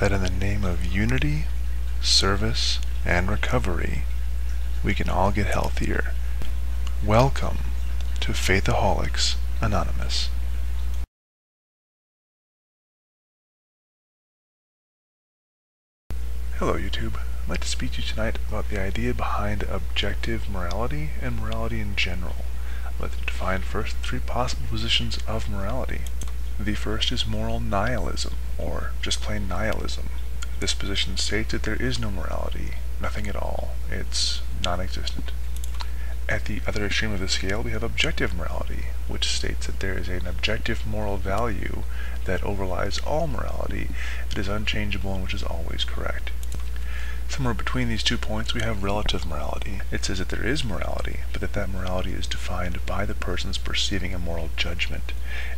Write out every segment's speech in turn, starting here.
that in the name of unity, service, and recovery, we can all get healthier. Welcome to Faithaholics Anonymous. Hello YouTube. I'd like to speak to you tonight about the idea behind objective morality and morality in general. I'd like to define first three possible positions of morality. The first is moral nihilism, or just plain nihilism. This position states that there is no morality, nothing at all. It's non-existent. At the other extreme of the scale, we have objective morality, which states that there is an objective moral value that overlies all morality, that is unchangeable and which is always correct. Somewhere between these 2 points we have relative morality. It says that there is morality, but that morality is defined by the person's perceiving a moral judgment.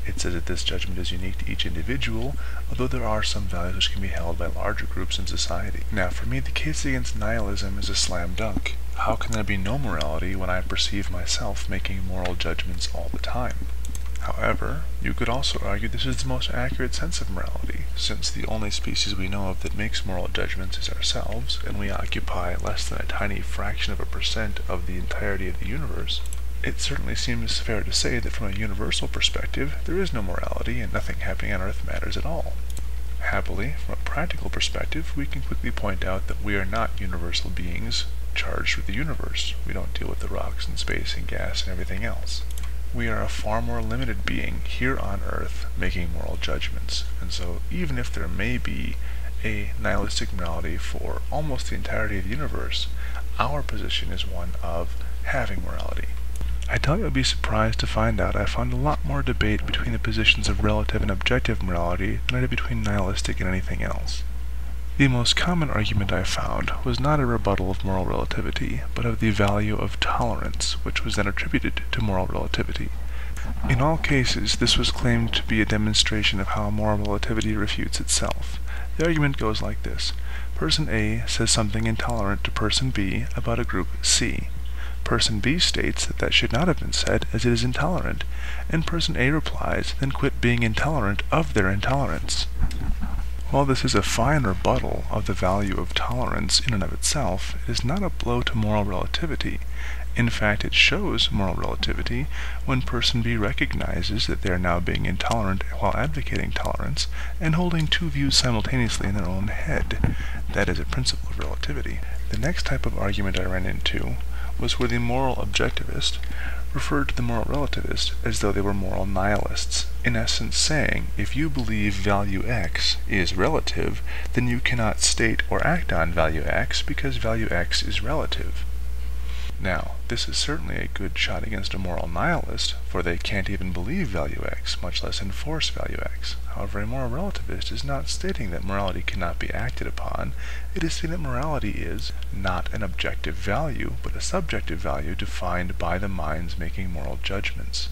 It says that this judgment is unique to each individual, although there are some values which can be held by larger groups in society. Now for me, the case against nihilism is a slam dunk. How can there be no morality when I perceive myself making moral judgments all the time? However, you could also argue this is the most accurate sense of morality, since the only species we know of that makes moral judgments is ourselves, and we occupy less than a tiny fraction of a percent of the entirety of the universe. It certainly seems fair to say that from a universal perspective, there is no morality and nothing happening on Earth matters at all. Happily, from a practical perspective, we can quickly point out that we are not universal beings charged with the universe. We don't deal with the rocks and space and gas and everything else. We are a far more limited being here on Earth making moral judgments, and so even if there may be a nihilistic morality for almost the entirety of the universe, our position is one of having morality. I doubt you'll be surprised to find out I found a lot more debate between the positions of relative and objective morality than I did between nihilistic and anything else. The most common argument I found was not a rebuttal of moral relativity, but of the value of tolerance, which was then attributed to moral relativity. In all cases, this was claimed to be a demonstration of how moral relativity refutes itself. The argument goes like this. Person A says something intolerant to Person B about a group C. Person B states that should not have been said, as it is intolerant, and Person A replies, then quit being intolerant of their intolerance. While this is a fine rebuttal of the value of tolerance in and of itself, it is not a blow to moral relativity. In fact, it shows moral relativity when Person B recognizes that they are now being intolerant while advocating tolerance and holding two views simultaneously in their own head. That is a principle of relativity. The next type of argument I ran into was where the moral objectivist referred to the moral relativist as though they were moral nihilists, in essence saying, if you believe value X is relative, then you cannot state or act on value X because value X is relative. Now, this is certainly a good shot against a moral nihilist, for they can't even believe value X, much less enforce value X. However, a moral relativist is not stating that morality cannot be acted upon. It is stating that morality is not an objective value, but a subjective value defined by the minds making moral judgments.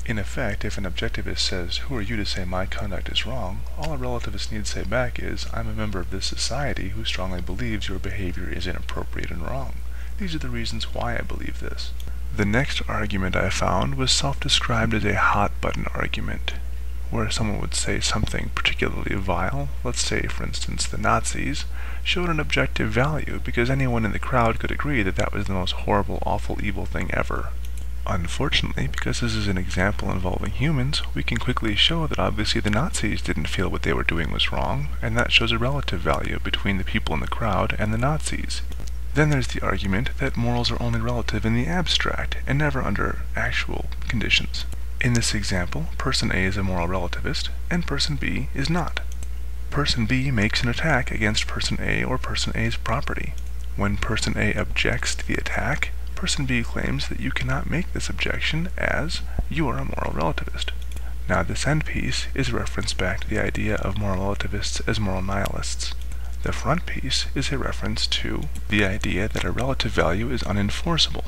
In effect, if an objectivist says, "Who are you to say my conduct is wrong?" all a relativist needs to say back is, "I'm a member of this society who strongly believes your behavior is inappropriate and wrong. These are the reasons why I believe this." The next argument I found was self-described as a hot-button argument, where someone would say something particularly vile, let's say, for instance, the Nazis, showed an objective value because anyone in the crowd could agree that that was the most horrible, awful, evil thing ever. Unfortunately, because this is an example involving humans, we can quickly show that obviously the Nazis didn't feel what they were doing was wrong, and that shows a relative value between the people in the crowd and the Nazis. Then there's the argument that morals are only relative in the abstract, and never under actual conditions. In this example, Person A is a moral relativist, and Person B is not. Person B makes an attack against Person A or Person A's property. When Person A objects to the attack, Person B claims that you cannot make this objection as you are a moral relativist. Now this end piece is a reference back to the idea of moral relativists as moral nihilists. The front piece is a reference to the idea that a relative value is unenforceable.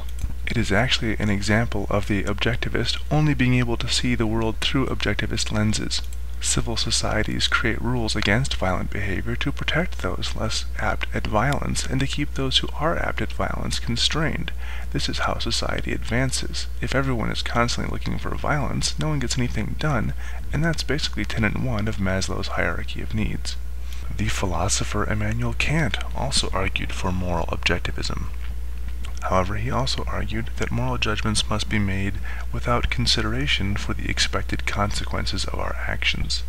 It is actually an example of the objectivist only being able to see the world through objectivist lenses. Civil societies create rules against violent behavior to protect those less apt at violence and to keep those who are apt at violence constrained. This is how society advances. If everyone is constantly looking for violence, no one gets anything done, and that's basically tenet 1 of Maslow's hierarchy of needs. The philosopher Immanuel Kant also argued for moral objectivism. However, he also argued that moral judgments must be made without consideration for the expected consequences of our actions.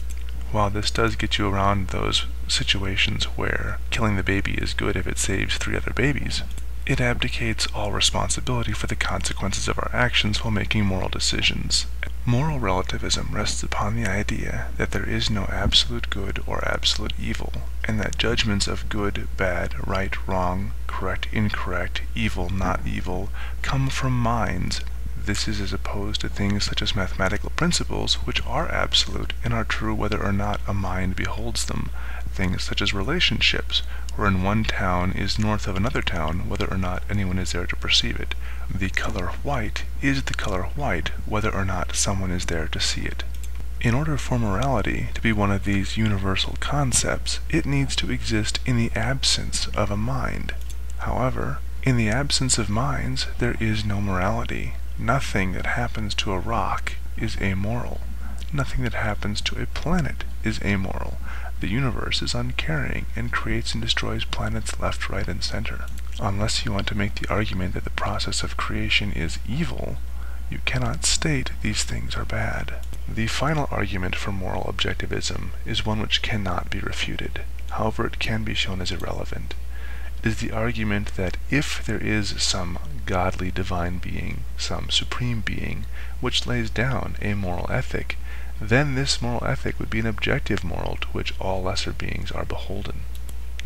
While this does get you around those situations where killing the baby is good if it saves 3 other babies, it abdicates all responsibility for the consequences of our actions while making moral decisions. Moral relativism rests upon the idea that there is no absolute good or absolute evil, and that judgments of good, bad, right, wrong, correct, incorrect, evil, not evil, come from minds. This is as opposed to things such as mathematical principles, which are absolute and are true whether or not a mind beholds them. Things such as relationships, wherein one town is north of another town whether or not anyone is there to perceive it. The color white is the color white whether or not someone is there to see it. In order for morality to be one of these universal concepts, it needs to exist in the absence of a mind. However, in the absence of minds, there is no morality. Nothing that happens to a rock is amoral. Nothing that happens to a planet is amoral. The universe is uncaring and creates and destroys planets left, right, and center. Unless you want to make the argument that the process of creation is evil, you cannot state these things are bad. The final argument for moral objectivism is one which cannot be refuted. However, it can be shown as irrelevant. It is the argument that if there is some godly divine being, some supreme being, which lays down a moral ethic, then this moral ethic would be an objective moral to which all lesser beings are beholden.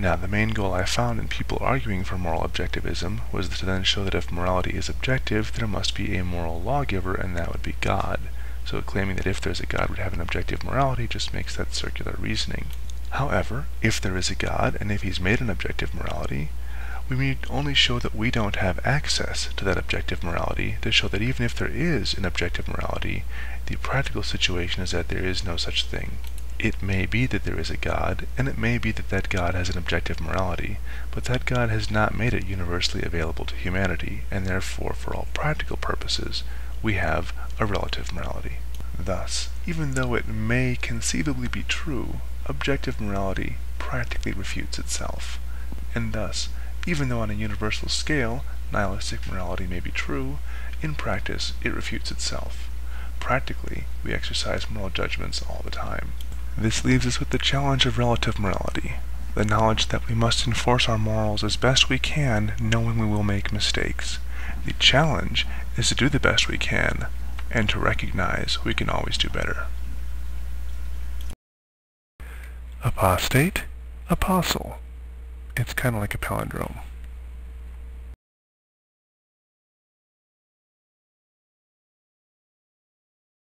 Now, the main goal I found in people arguing for moral objectivism was to then show that if morality is objective, there must be a moral lawgiver, and that would be God. So claiming that if there's a God would have an objective morality just makes that circular reasoning. However, if there is a God, and if he's made an objective morality, we need only show that we don't have access to that objective morality to show that even if there is an objective morality, the practical situation is that there is no such thing. It may be that there is a God, and it may be that that God has an objective morality, but that God has not made it universally available to humanity, and therefore, for all practical purposes, we have a relative morality. Thus, even though it may conceivably be true, objective morality practically refutes itself. And thus, even though on a universal scale, nihilistic morality may be true, in practice it refutes itself. Practically, we exercise moral judgments all the time. This leaves us with the challenge of relative morality, the knowledge that we must enforce our morals as best we can, knowing we will make mistakes. The challenge is to do the best we can, and to recognize we can always do better. Apostate, apostle. It's kind of like a palindrome.